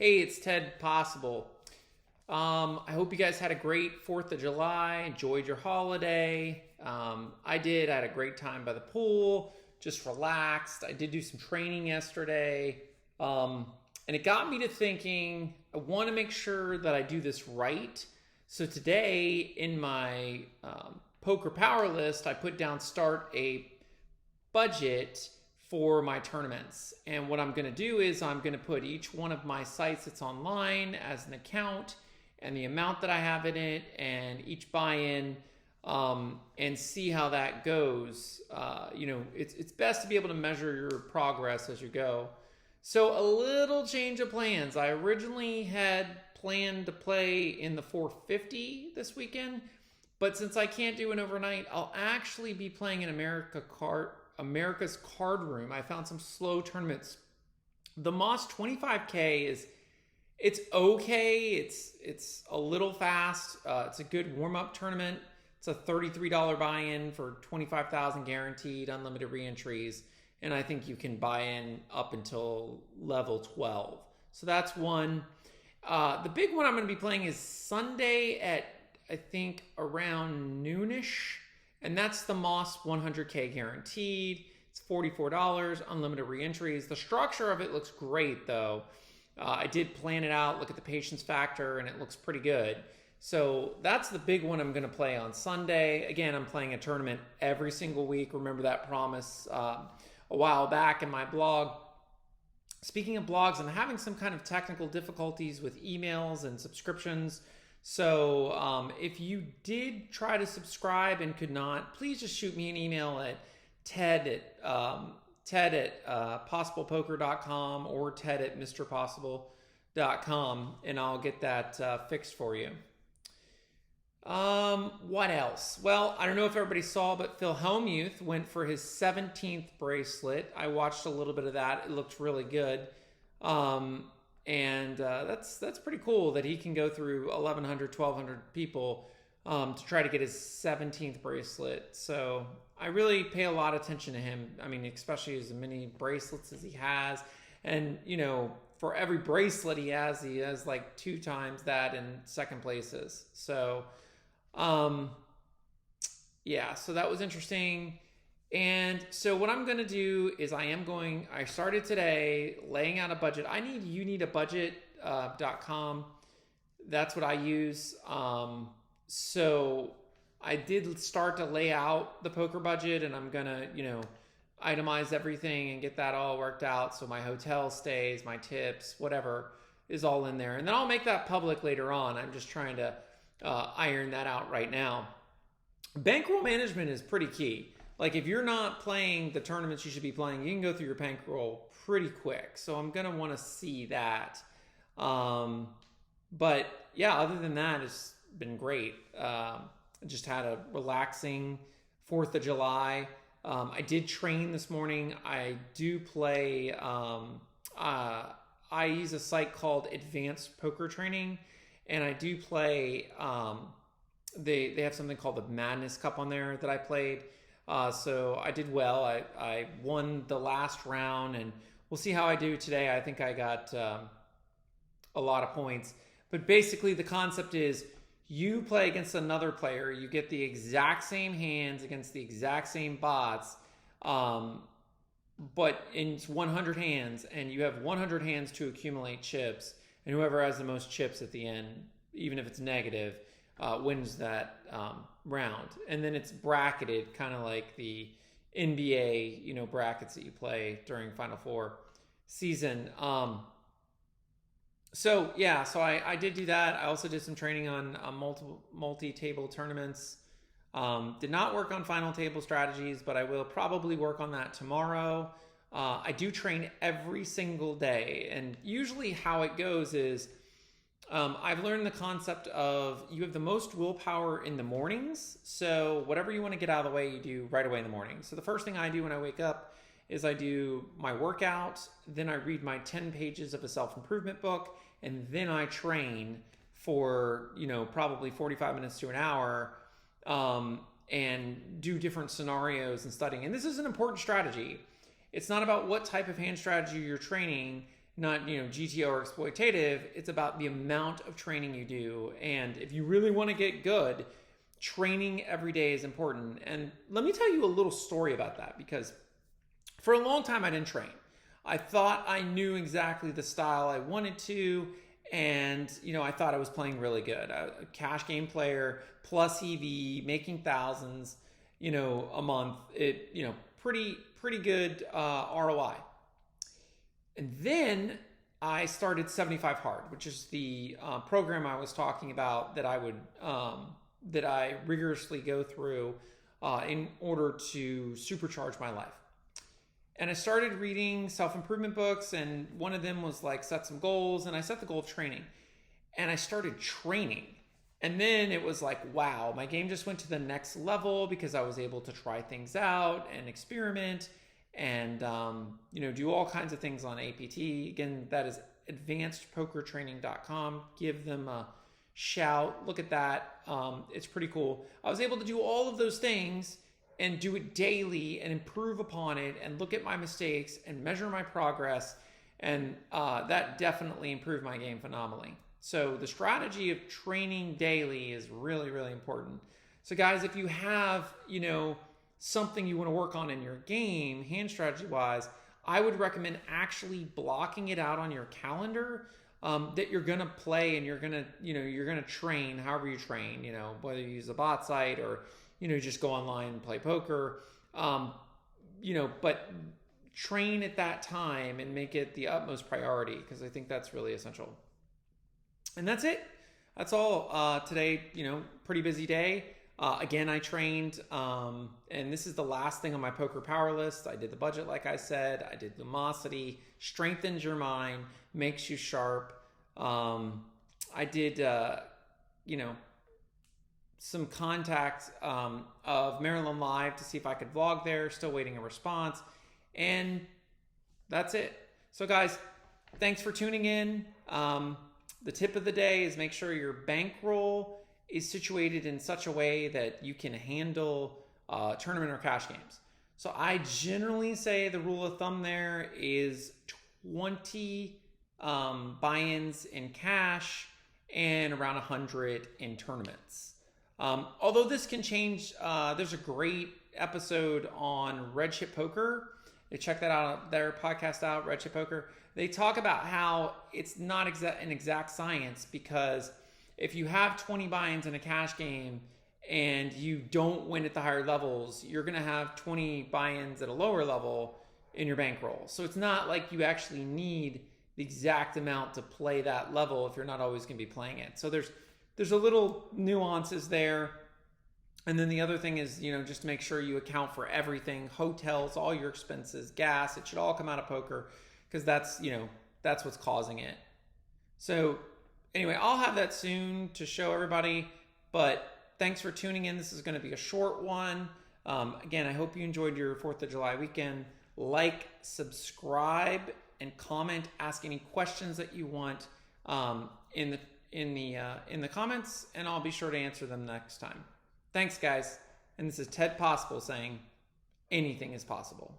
Hey, it's Ted Possible. I hope you guys had a great 4th of July, enjoyed your holiday. I did. I had a great time by the pool, just relaxed. I did do some training yesterday. And it got me to thinking, I want to make sure that I do this right. So today in my poker power list, I put down start a budget for my tournaments. And what I'm going to do is I'm going to put each one of my sites that's online as an account and the amount that I have in it and each buy-in, and see how that goes. It's best to be able to measure your progress as you go. So a little change of plans. I originally had planned to play in the 450 this weekend, but since I can't do an overnight, I'll actually be playing in America's Card Room. I found some slow tournaments. The Moss 25K it's okay. It's a little fast. It's a good warm-up tournament. It's a $33 buy-in for 25,000 guaranteed, unlimited re-entries, and I think you can buy in up until level 12. So that's one. The big one I'm going to be playing is Sunday at, I think, around noonish. And that's the Moss 100K guaranteed. It's $44, unlimited re-entries. The structure of it looks great, though. I did plan it out, look at the patience factor, and it looks pretty good. So that's the big one I'm going to play on Sunday. Again, I'm playing a tournament every single week. Remember that promise a while back in my blog. Speaking of blogs, I'm having some kind of technical difficulties with emails and subscriptions. So if you did try to subscribe and could not, please just shoot me an email at ted@possiblepoker.com or ted@mrpossible.com, and I'll get that fixed for you. What else? Well, I don't know if everybody saw, but Phil Hellmuth went for his 17th bracelet. I watched a little bit of that. It looked really good. That's pretty cool that he can go through 1,100, 1,200 people to try to get his 17th bracelet. So I really pay a lot of attention to him. I mean, especially as many bracelets as he has. And, for every bracelet he has like 2 times that in second places. So, so that was interesting. And so what I'm going to do is I started today laying out a budget. You need a budget.com. That's what I use. So I did start to lay out the poker budget, and I'm going to, itemize everything and get that all worked out. So my hotel stays, my tips, whatever is all in there. And then I'll make that public later on. I'm just trying to iron that out right now. Bankroll management is pretty key. Like if you're not playing the tournaments you should be playing, you can go through your bankroll pretty quick. So I'm going to want to see that. But yeah, other than that, it's been great. I just had a relaxing 4th of July. I did train this morning. I do play, I use a site called Advanced Poker Training, and I do play, they have something called the Madness Cup on there that I played. So I did well. I won the last round, and we'll see how I do today. I think I got a lot of points. But basically the concept is you play against another player, you get the exact same hands against the exact same bots, but in 100 hands, and you have 100 hands to accumulate chips, and whoever has the most chips at the end, even if it's negative, wins that round. And then it's bracketed, kind of like the NBA, brackets that you play during Final Four season. So I did do that. I also did some training on multi-table tournaments. Did not work on final table strategies, but I will probably work on that tomorrow. I do train every single day, and usually how it goes is I've learned the concept of you have the most willpower in the mornings. So whatever you want to get out of the way, you do right away in the morning. So the first thing I do when I wake up is I do my workout, then I read my 10 pages of a self-improvement book, and then I train for, probably 45 minutes to an hour, and do different scenarios and studying. And this is an important strategy. It's not about what type of hand strategy you're training. not, GTO or exploitative. It's about the amount of training you do. And if you really want to get good, training every day is important. And let me tell you a little story about that, because for a long time I didn't train. I thought I knew exactly the style I wanted to, and I thought I was playing really good. A cash game player, plus EV, making thousands, a month. It, pretty good ROI. And then I started 75 Hard, which is the program I was talking about that I rigorously go through in order to supercharge my life. And I started reading self-improvement books, and one of them was like set some goals, and I set the goal of training. And I started training. And then it was like, wow, my game just went to the next level because I was able to try things out and experiment and do all kinds of things on APT. Again, that is advancedpokertraining.com. Give them a shout. Look at that. It's pretty cool. I was able to do all of those things and do it daily and improve upon it and look at my mistakes and measure my progress. And that definitely improved my game phenomenally. So the strategy of training daily is really, really important. So guys, if you have, something you want to work on in your game, hand strategy wise, I would recommend actually blocking it out on your calendar, that you're going to play and you're going to train however you train, whether you use a bot site or, just go online and play poker, but train at that time and make it the utmost priority, because I think that's really essential. And that's it. That's all today, pretty busy day. Again, I trained, and this is the last thing on my poker power list. I did the budget, like I said. I did lumosity, strengthens your mind, makes you sharp. I did, some contact of Maryland Live to see if I could vlog there. Still waiting a response. And that's it. So guys, thanks for tuning in. The tip of the day is make sure your bankroll is situated in such a way that you can handle tournament or cash games. So I generally say the rule of thumb there is 20 buy-ins in cash and around 100 in tournaments. Although this can change, there's a great episode on Red Chip Poker. Check that out, their podcast out, Red Chip Poker. They talk about how it's not an exact science, because if you have 20 buy-ins in a cash game and you don't win at the higher levels, you're going to have 20 buy-ins at a lower level in your bankroll. So it's not like you actually need the exact amount to play that level if you're not always going to be playing it. So there's a little nuances there. And then the other thing is, just make sure you account for everything, hotels, all your expenses, gas. It should all come out of poker, because that's what's causing it. So anyway, I'll have that soon to show everybody, but thanks for tuning in. This is going to be a short one. Again, I hope you enjoyed your 4th of July weekend. Like, subscribe, and comment. Ask any questions that you want in the comments, and I'll be sure to answer them next time. Thanks, guys. And this is Ted Possible saying, anything is possible.